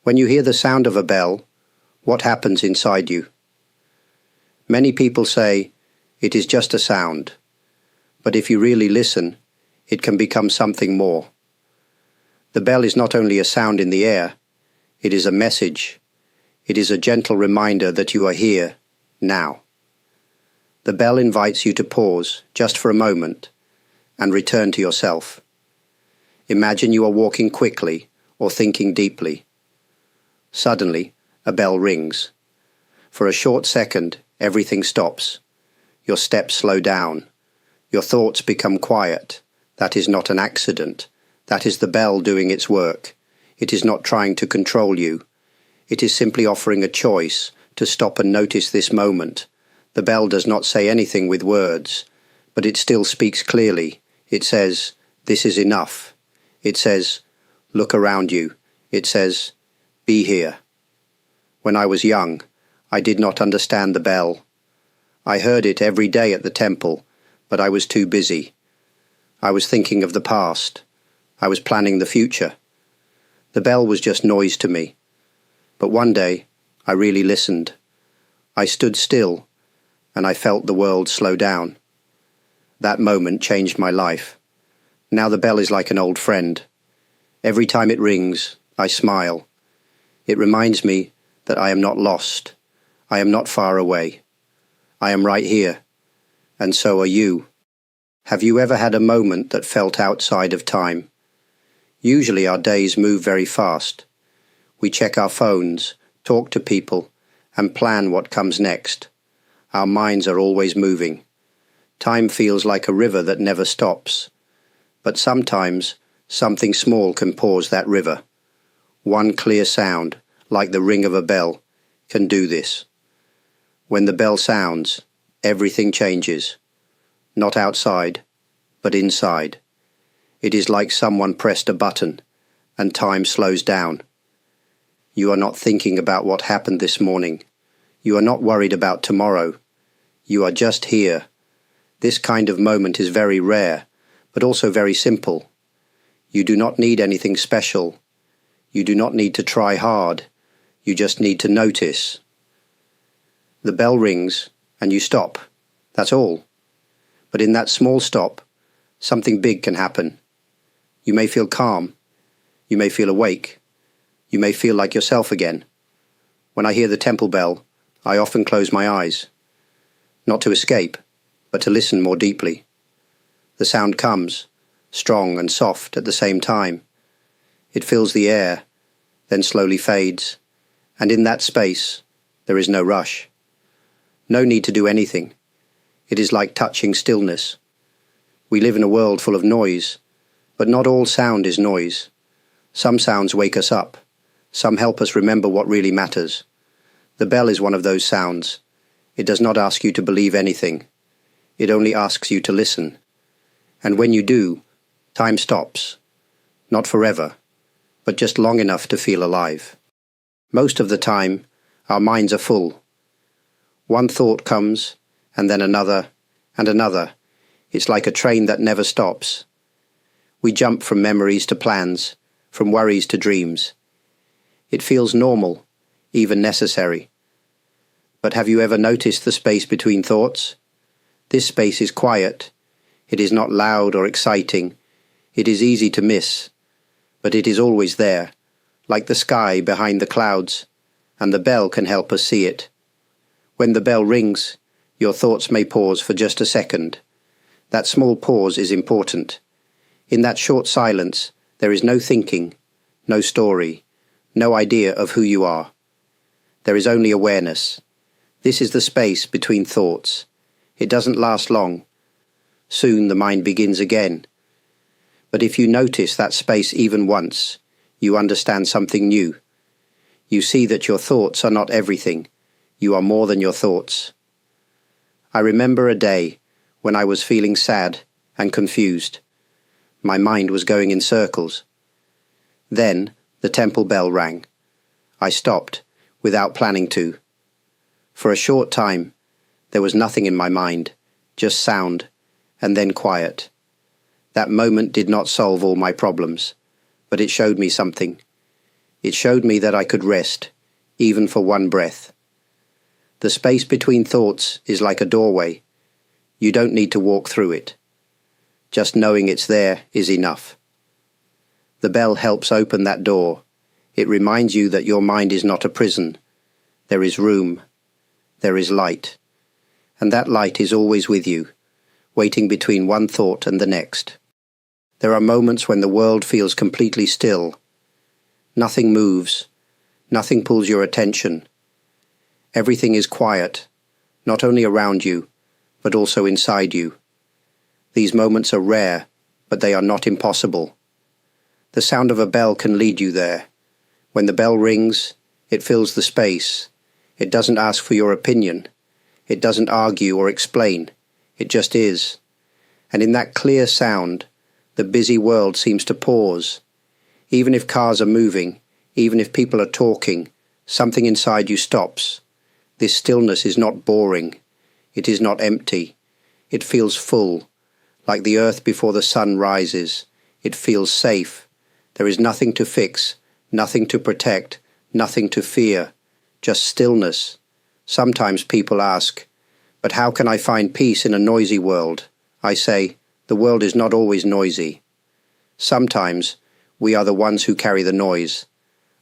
When you hear the sound of a bell, what happens inside you? Many people say, it is just a sound, but if you really listen, it can become something more. The bell is not only a sound in the air, it is a message. It is a gentle reminder that you are here, now. The bell invites you to pause, just for a moment, and return to yourself. Imagine you are walking quickly or thinking deeply. Suddenly, a bell rings. For a short second, everything stops. Your steps slow down. Your thoughts become quiet. That is not an accident. That is the bell doing its work. It is not trying to control you. It is simply offering a choice to stop and notice this moment. The bell does not say anything with words, but it still speaks clearly. It says, "This is enough." It says, "Look around you." It says, "Be here." When I was young, I did not understand the bell. I heard it every day at the temple, but I was too busy. I was thinking of the past. I was planning the future. The bell was just noise to me. But one day, I really listened. I stood still, and I felt the world slow down. That moment changed my life. Now the bell is like an old friend. Every time it rings, I smile. It reminds me that I am not lost. I am not far away. I am right here, and so are you. Have you ever had a moment that felt outside of time? Usually our days move very fast. We check our phones, talk to people, and plan what comes next. Our minds are always moving. Time feels like a river that never stops. But sometimes, something small can pause that river. One clear sound, like the ring of a bell, can do this. When the bell sounds, everything changes. Not outside, but inside. It is like someone pressed a button, and time slows down. You are not thinking about what happened this morning. You are not worried about tomorrow. You are just here. This kind of moment is very rare, but also very simple. You do not need anything special. You do not need to try hard. You just need to notice. The bell rings, and you stop. That's all. But in that small stop, something big can happen. You may feel calm. You may feel awake. You may feel like yourself again. When I hear the temple bell, I often close my eyes. Not to escape, but to listen more deeply. The sound comes, strong and soft at the same time. It fills the air, then slowly fades, and in that space, there is no rush. No need to do anything. It is like touching stillness. We live in a world full of noise, but not all sound is noise. Some sounds wake us up. Some help us remember what really matters. The bell is one of those sounds. It does not ask you to believe anything. It only asks you to listen. And when you do, time stops. Not forever, but just long enough to feel alive. Most of the time, our minds are full. One thought comes, and then another, and another. It's like a train that never stops. We jump from memories to plans, from worries to dreams. It feels normal, even necessary. But have you ever noticed the space between thoughts? This space is quiet. It is not loud or exciting. It is easy to miss. But it is always there, like the sky behind the clouds, and the bell can help us see it. When the bell rings, your thoughts may pause for just a second. That small pause is important. In that short silence, there is no thinking, no story, no idea of who you are. There is only awareness. This is the space between thoughts. It doesn't last long. Soon the mind begins again. But if you notice that space even once, you understand something new. You see that your thoughts are not everything. You are more than your thoughts. I remember a day when I was feeling sad and confused. My mind was going in circles. Then the temple bell rang. I stopped, without planning to. For a short time, there was nothing in my mind, just sound, and then quiet. That moment did not solve all my problems, but it showed me something. It showed me that I could rest, even for one breath. The space between thoughts is like a doorway. You don't need to walk through it. Just knowing it's there is enough. The bell helps open that door. It reminds you that your mind is not a prison. There is room. There is light. And that light is always with you, waiting between one thought and the next. There are moments when the world feels completely still. Nothing moves. Nothing pulls your attention. Everything is quiet, not only around you, but also inside you. These moments are rare, but they are not impossible. The sound of a bell can lead you there. When the bell rings, it fills the space. It doesn't ask for your opinion. It doesn't argue or explain. It just is. And in that clear sound, the busy world seems to pause. Even if cars are moving, even if people are talking, something inside you stops. This stillness is not boring. It is not empty. It feels full, like the earth before the sun rises. It feels safe. There is nothing to fix, nothing to protect, nothing to fear, just stillness. Sometimes people ask, but how can I find peace in a noisy world? I say, the world is not always noisy. Sometimes we are the ones who carry the noise.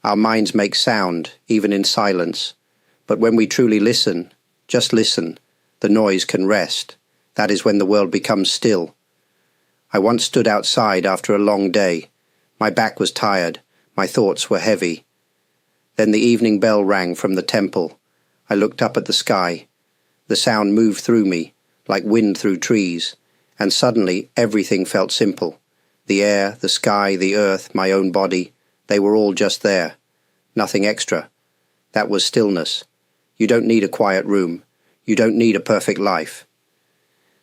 Our minds make sound, even in silence. But when we truly listen, just listen, the noise can rest. That is when the world becomes still. I once stood outside after a long day. My back was tired. My thoughts were heavy. Then the evening bell rang from the temple. I looked up at the sky. The sound moved through me, like wind through trees, and suddenly everything felt simple. The air, the sky, the earth, my own body, they were all just there. Nothing extra. That was stillness. You don't need a quiet room. You don't need a perfect life.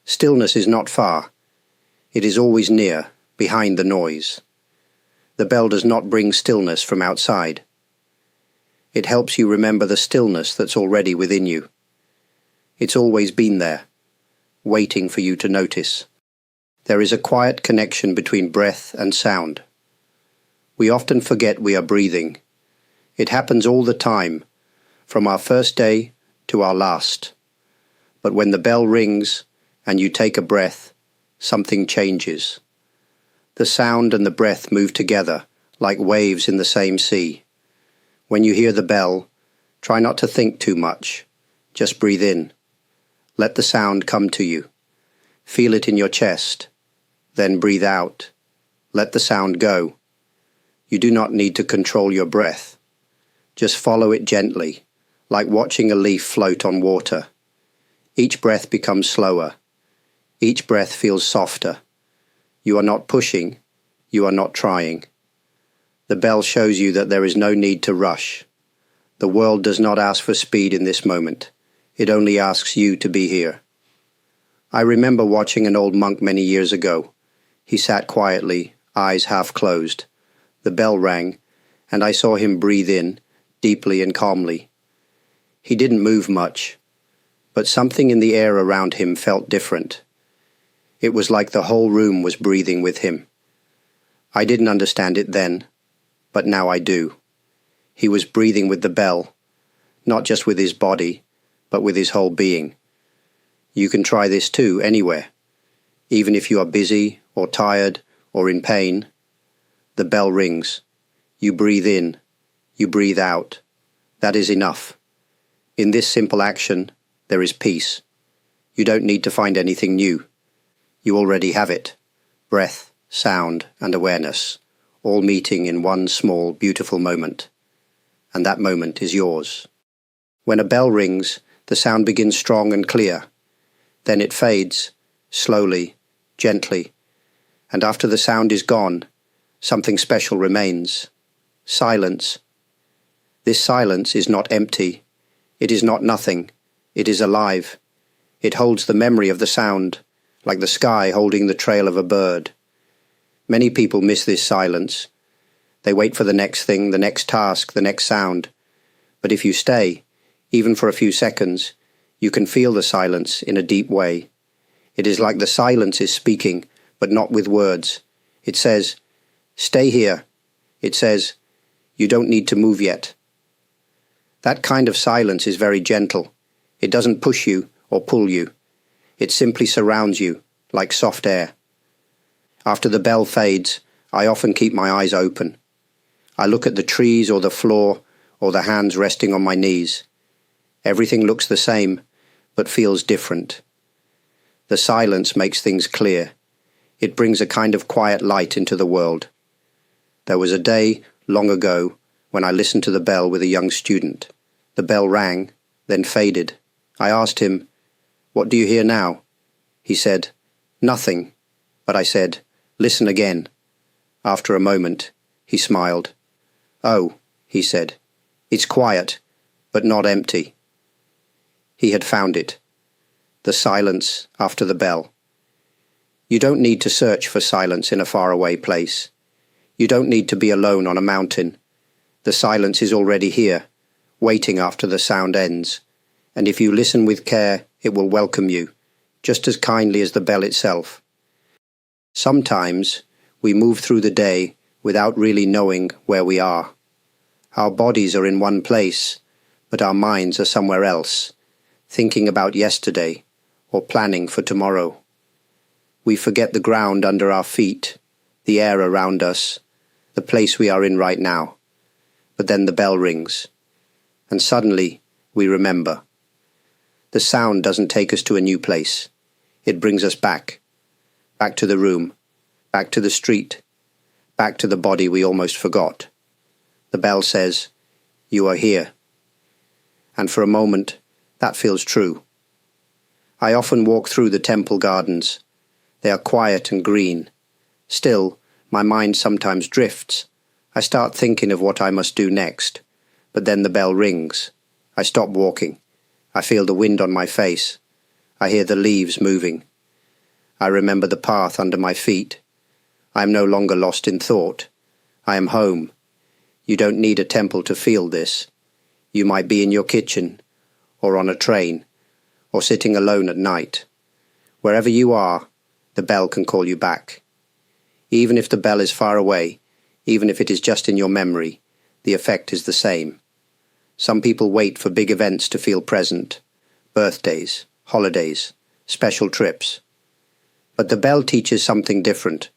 Stillness is not far. It is always near, behind the noise. The bell does not bring stillness from outside. It helps you remember the stillness that's already within you. It's always been there, waiting for you to notice. There is a quiet connection between breath and sound. We often forget we are breathing. It happens all the time, from our first day to our last. But when the bell rings and you take a breath, something changes. The sound and the breath move together like waves in the same sea. When you hear the bell, try not to think too much. Just breathe in. Let the sound come to you. Feel it in your chest. Then breathe out. Let the sound go. You do not need to control your breath. Just follow it gently, like watching a leaf float on water. Each breath becomes slower. Each breath feels softer. You are not pushing. You are not trying. The bell shows you that there is no need to rush. The world does not ask for speed in this moment. It only asks you to be here. I remember watching an old monk many years ago. He sat quietly, eyes half closed. The bell rang, and I saw him breathe in, deeply and calmly. He didn't move much, but something in the air around him felt different. It was like the whole room was breathing with him. I didn't understand it then, but now I do. He was breathing with the bell, not just with his body, but with his whole being. You can try this too, anywhere. Even if you are busy, or tired, or in pain, the bell rings. You breathe in. You breathe out. That is enough. In this simple action, there is peace. You don't need to find anything new. You already have it. Breath, sound, and awareness, all meeting in one small, beautiful moment. And that moment is yours. When a bell rings, the sound begins strong and clear. Then it fades, slowly, gently, and after the sound is gone, something special remains. Silence. This silence is not empty. It is not nothing. It is alive. It holds the memory of the sound, like the sky holding the trail of a bird. Many people miss this silence. They wait for the next thing, the next task, the next sound. But if you stay, even for a few seconds, you can feel the silence in a deep way. It is like the silence is speaking, but not with words. It says, "Stay here." It says, You don't need to move yet. That kind of silence is very gentle. It doesn't push you or pull you. It simply surrounds you, like soft air. After the bell fades, I often keep my eyes open. I look at the trees or the floor or the hands resting on my knees. Everything looks the same, but feels different. The silence makes things clear. It brings a kind of quiet light into the world. There was a day, long ago, when I listened to the bell with a young student. The bell rang, then faded. I asked him, "What do you hear now?" He said, "Nothing." But I said, "Listen again." After a moment, he smiled. "Oh," he said, "it's quiet, but not empty." He had found it. The silence after the bell. You don't need to search for silence in a faraway place. You don't need to be alone on a mountain. The silence is already here, waiting after the sound ends, and if you listen with care, it will welcome you, just as kindly as the bell itself. Sometimes we move through the day without really knowing where we are. Our bodies are in one place, but our minds are somewhere else, thinking about yesterday or planning for tomorrow. We forget the ground under our feet, the air around us, the place we are in right now. But then the bell rings, and suddenly we remember. The sound doesn't take us to a new place. It brings us back to the room, back to the street, back to the body we almost forgot. The bell says, "You are here." And for a moment, that feels true. I often walk through the temple gardens. They are quiet and green. Still, my mind sometimes drifts. I start thinking of what I must do next, but then the bell rings. I stop walking. I feel the wind on my face. I hear the leaves moving. I remember the path under my feet. I am no longer lost in thought. I am home. You don't need a temple to feel this. You might be in your kitchen, or on a train, or sitting alone at night. Wherever you are, the bell can call you back. Even if the bell is far away, even if it is just in your memory, the effect is the same. Some people wait for big events to feel present, birthdays, holidays, special trips. But the bell teaches something different.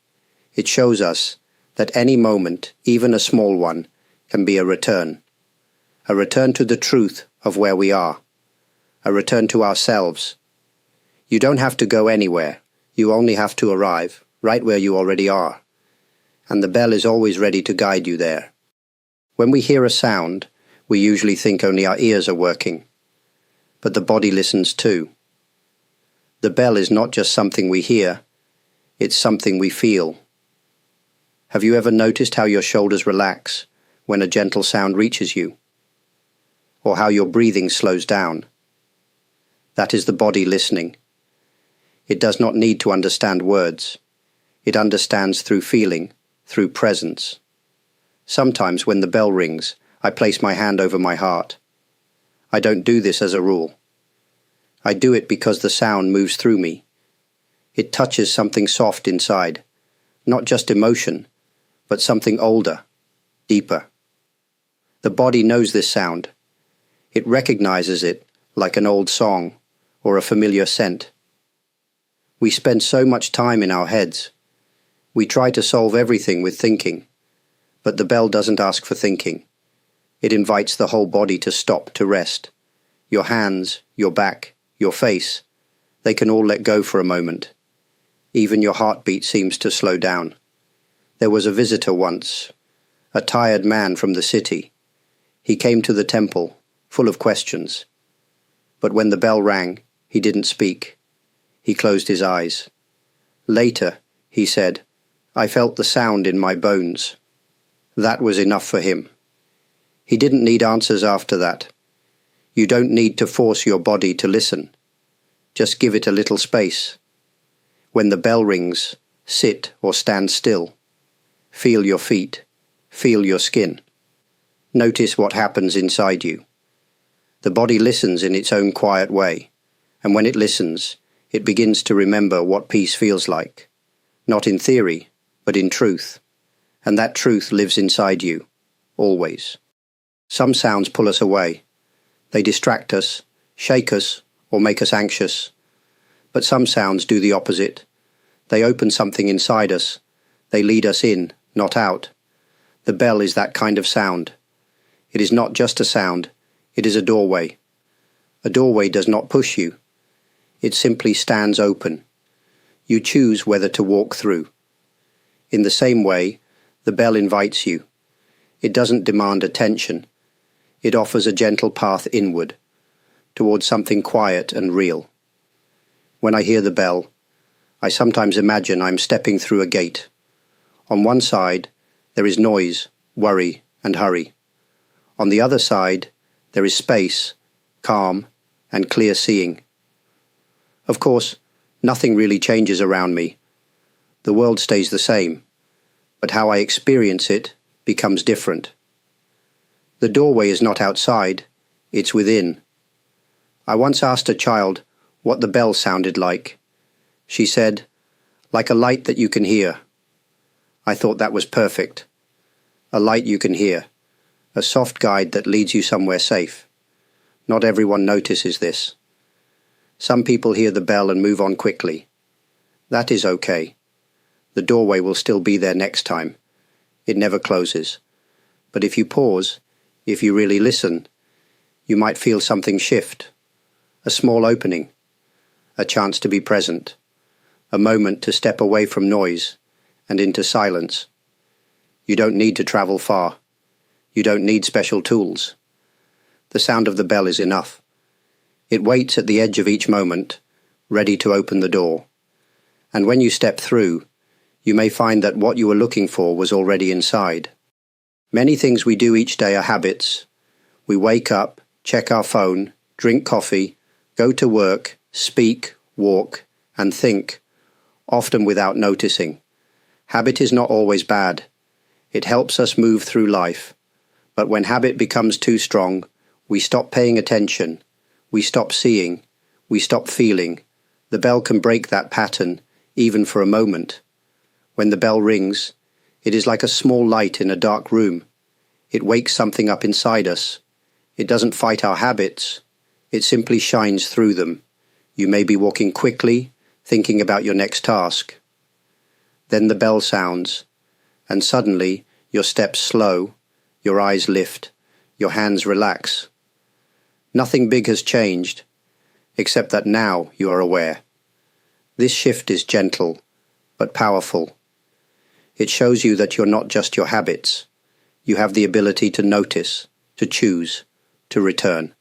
It shows us that any moment, even a small one, can be a return to the truth of where we are, a return to ourselves. You don't have to go anywhere, you only have to arrive, right where you already are. And the bell is always ready to guide you there. When we hear a sound, we usually think only our ears are working. But the body listens too. The bell is not just something we hear, it's something we feel. Have you ever noticed how your shoulders relax when a gentle sound reaches you? Or how your breathing slows down? That is the body listening. It does not need to understand words. It understands through feeling, through presence. Sometimes when the bell rings, I place my hand over my heart. I don't do this as a rule. I do it because the sound moves through me. It touches something soft inside, not just emotion, but something older, deeper. The body knows this sound. It recognizes it like an old song or a familiar scent. We spend so much time in our heads. We try to solve everything with thinking, but the bell doesn't ask for thinking. It invites the whole body to stop, to rest. Your hands, your back, your face, they can all let go for a moment. Even your heartbeat seems to slow down. There was a visitor once, a tired man from the city. He came to the temple, full of questions. But when the bell rang, he didn't speak. He closed his eyes. Later, he said, "I felt the sound in my bones." That was enough for him. He didn't need answers after that. You don't need to force your body to listen. Just give it a little space. When the bell rings, sit or stand still. Feel your feet. Feel your skin. Notice what happens inside you. The body listens in its own quiet way, and when it listens, it begins to remember what peace feels like. Not in theory, but in truth. And that truth lives inside you. always. Some sounds pull us away. They distract us, shake us, or make us anxious. But some sounds do the opposite. They open something inside us. They lead us in, not out. The bell is that kind of sound. It is not just a sound, it is a doorway. A doorway does not push you. It simply stands open. You choose whether to walk through. In the same way, the bell invites you. It doesn't demand attention. It offers a gentle path inward, towards something quiet and real. When I hear the bell, I sometimes imagine I'm stepping through a gate. On one side, there is noise, worry, and hurry. On the other side, there is space, calm, and clear seeing. Of course, nothing really changes around me. The world stays the same, but how I experience it becomes different. The doorway is not outside, it's within. I once asked a child what the bell sounded like. She said, "Like a light that you can hear." I thought that was perfect. A light you can hear, a soft guide that leads you somewhere safe. Not everyone notices this. Some people hear the bell and move on quickly. That is okay. The doorway will still be there next time. It never closes. But if you pause, if you really listen, you might feel something shift. A small opening. A chance to be present. A moment to step away from noise and into silence. You don't need to travel far. You don't need special tools. The sound of the bell is enough. It waits at the edge of each moment, ready to open the door. And when you step through, you may find that what you were looking for was already inside. Many things we do each day are habits. We wake up, check our phone, drink coffee, go to work, speak, walk, and think, often without noticing. Habit is not always bad. It helps us move through life. But when habit becomes too strong, we stop paying attention, we stop seeing, we stop feeling. The bell can break that pattern, even for a moment. When the bell rings, it is like a small light in a dark room. It wakes something up inside us. It doesn't fight our habits. It simply shines through them. You may be walking quickly, thinking about your next task. Then the bell sounds, and suddenly your steps slow, your eyes lift, your hands relax. Nothing big has changed, except that now you are aware. This shift is gentle, but powerful. It shows you that you're not just your habits. You have the ability to notice, to choose, to return.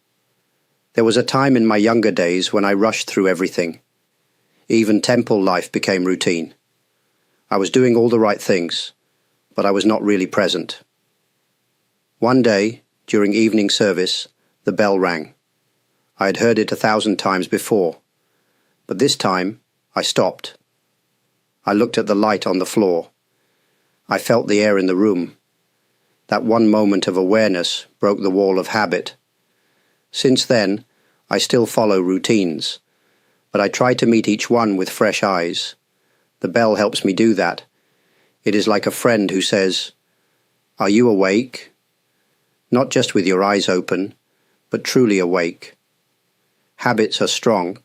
There was a time in my younger days when I rushed through everything. Even temple life became routine. I was doing all the right things, but I was not really present. One day, during evening service, the bell rang. I had heard it 1,000 times before, but this time I stopped. I looked at the light on the floor. I felt the air in the room. That one moment of awareness broke the wall of habit. Since then, I still follow routines, but I try to meet each one with fresh eyes. The bell helps me do that. It is like a friend who says, "Are you awake?" Not just with your eyes open, but truly awake. Habits are strong,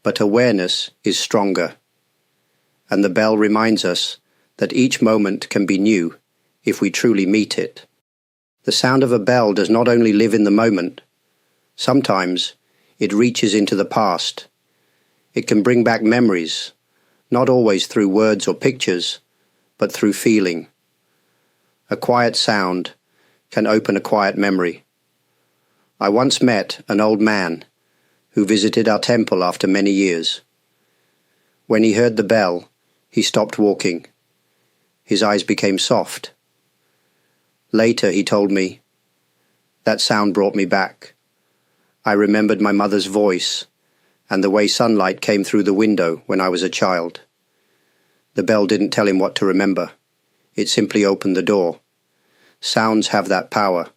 but awareness is stronger. And the bell reminds us that each moment can be new if we truly meet it. The sound of a bell does not only live in the moment. Sometimes it reaches into the past. It can bring back memories, not always through words or pictures, but through feeling. A quiet sound can open a quiet memory. I once met an old man who visited our temple after many years. When he heard the bell, he stopped walking. His eyes became soft. Later he told me, "That sound brought me back. I remembered my mother's voice and the way sunlight came through the window when I was a child." The bell didn't tell him what to remember. It simply opened the door. Sounds have that power.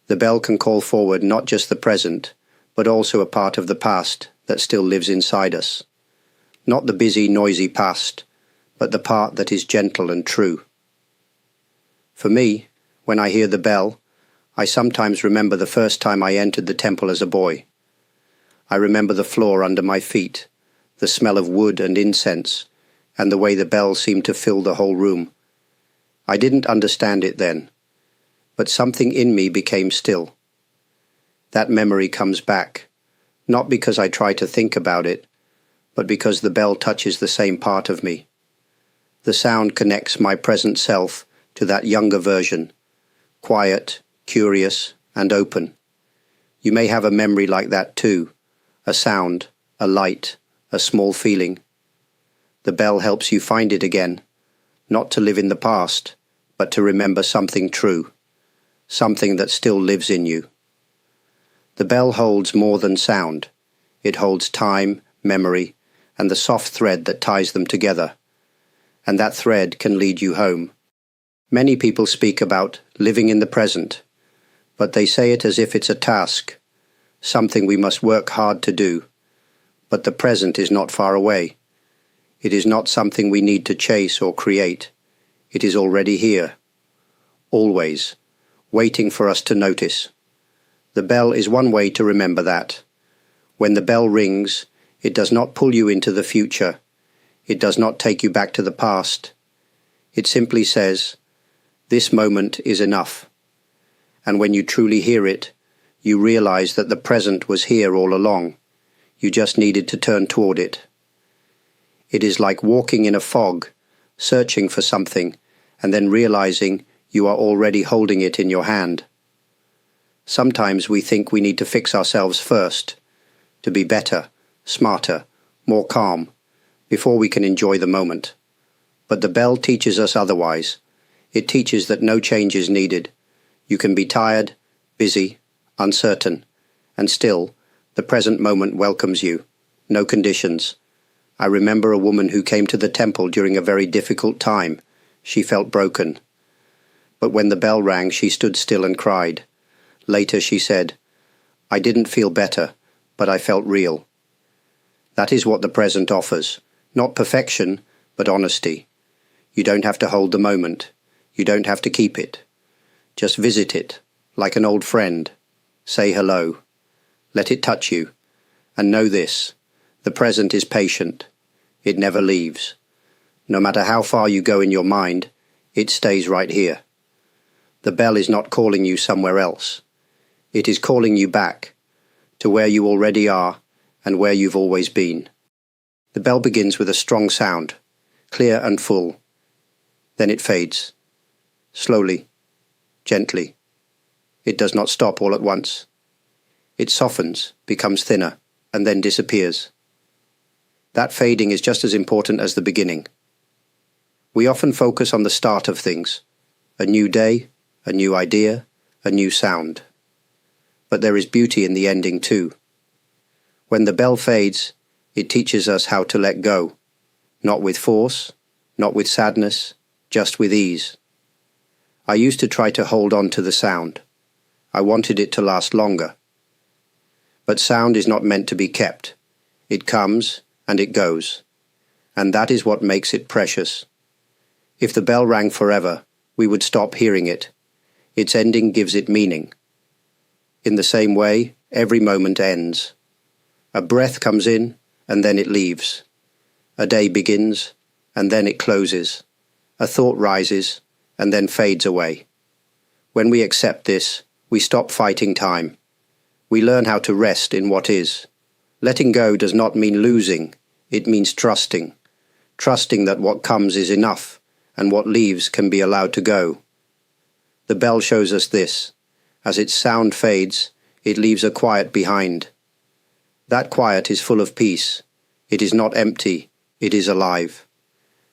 The bell can call forward not just the present, but also a part of the past that still lives inside us. Not the busy, noisy past, but the part that is gentle and true. For me, When I hear the bell, I sometimes remember the first time I entered the temple as a boy. I remember the floor under my feet, the smell of wood and incense, and the way the bell seemed to fill the whole room. I didn't understand it then, but something in me became still. That memory comes back, not because I try to think about it, but because the bell touches the same part of me. The sound connects my present self to that younger version, quiet, curious, and open. You may have a memory like that too, a sound, a light, a small feeling. The bell helps you find it again, not to live in the past, but to remember something true, something that still lives in you. The bell holds more than sound. It holds time, memory, and the soft thread that ties them together. And that thread can lead you home. Many people speak about living in the present, but they say it as if it's a task, something we must work hard to do. But the present is not far away. It is not something we need to chase or create. It is already here, always, waiting for us to notice. The bell is one way to remember that. When the bell rings, it does not pull you into the future. It does not take you back to the past. It simply says, "This moment is enough." And when you truly hear it, you realize that the present was here all along. You just needed to turn toward it. It is like walking in a fog, searching for something, and then realizing you are already holding it in your hand. Sometimes we think we need to fix ourselves first, to be better, smarter, more calm, before we can enjoy the moment. But the bell teaches us otherwise. It teaches that no change is needed. You can be tired, busy, uncertain, and still, the present moment welcomes you. No conditions. I remember a woman who came to the temple during a very difficult time. She felt broken. But when the bell rang, she stood still and cried. Later she said, "I didn't feel better, but I felt real." That is what the present offers. Not perfection, but honesty. You don't have to hold the moment. You don't have to keep it. Just visit it, like an old friend. Say hello. Let it touch you. And know this, the present is patient. It never leaves. No matter how far you go in your mind, it stays right here. The bell is not calling you somewhere else. It is calling you back, to where you already are and where you've always been. The bell begins with a strong sound, clear and full. Then it fades, slowly, gently. It does not stop all at once. It softens, becomes thinner, and then disappears. That fading is just as important as the beginning. We often focus on the start of things, a new day, a new idea, a new sound. But there is beauty in the ending too. When the bell fades, it teaches us how to let go, not with force, not with sadness, just with ease. I used to try to hold on to the sound. I wanted it to last longer. But sound is not meant to be kept. It comes and it goes. And that is what makes it precious. If the bell rang forever, we would stop hearing it. Its ending gives it meaning. In the same way, every moment ends. A breath comes in, and then it leaves. A day begins, and then it closes. A thought rises, and then fades away. When we accept this, we stop fighting time. We learn how to rest in what is. Letting go does not mean losing, it means trusting. Trusting that what comes is enough, and what leaves can be allowed to go. The bell shows us this. As its sound fades, it leaves a quiet behind. That quiet is full of peace. It is not empty, it is alive.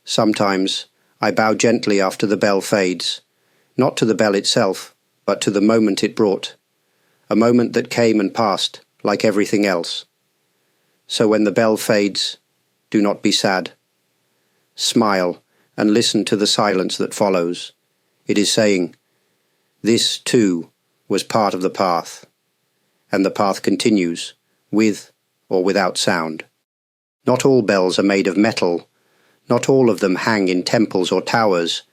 Sometimes I bow gently after the bell fades, not to the bell itself, but to the moment it brought, a moment that came and passed, like everything else. So when the bell fades, do not be sad. Smile and listen to the silence that follows. It is saying, "This, too, was part of the path." And the path continues, with or without sound. Not all bells are made of metal. Not all of them hang in temples or towers.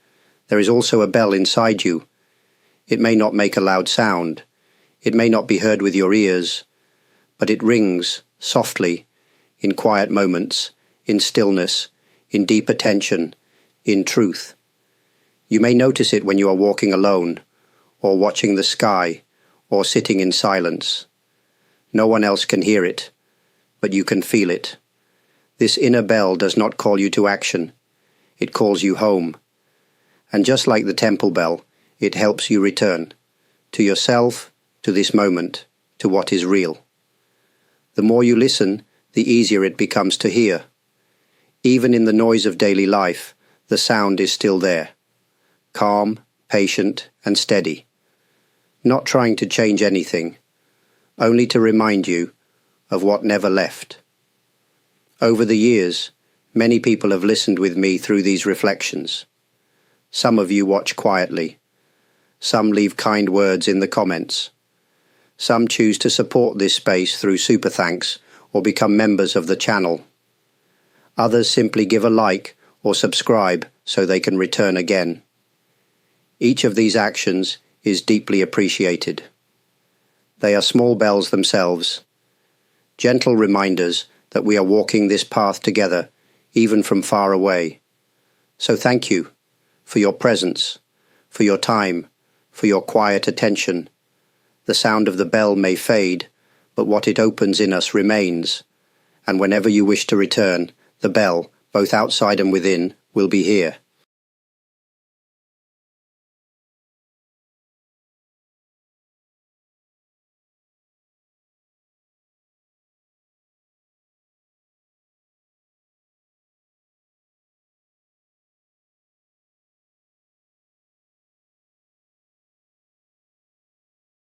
There is also a bell inside you. It may not make a loud sound. It may not be heard with your ears, but it rings softly in quiet moments, in stillness, in deep attention, in truth. You may notice it when you are walking alone, or watching the sky, or sitting in silence. No one else can hear it, but you can feel it. This inner bell does not call you to action. It calls you home. And just like the temple bell, it helps you return to yourself, to this moment, to what is real. The more you listen, the easier it becomes to hear. Even in the noise of daily life, the sound is still there. Calm, patient, and steady. Not trying to change anything, only to remind you of what never left. Over the years, many people have listened with me through these reflections. Some of you watch quietly. Some leave kind words in the comments. Some choose to support this space through super thanks or become members of the channel. Others simply give a like or subscribe so they can return again. Each of these actions is deeply appreciated. They are small bells themselves, gentle reminders that we are walking this path together, even from far away. So thank you for your presence, for your time, for your quiet attention. The sound of the bell may fade, but what it opens in us remains, and whenever you wish to return, the bell, both outside and within, will be here.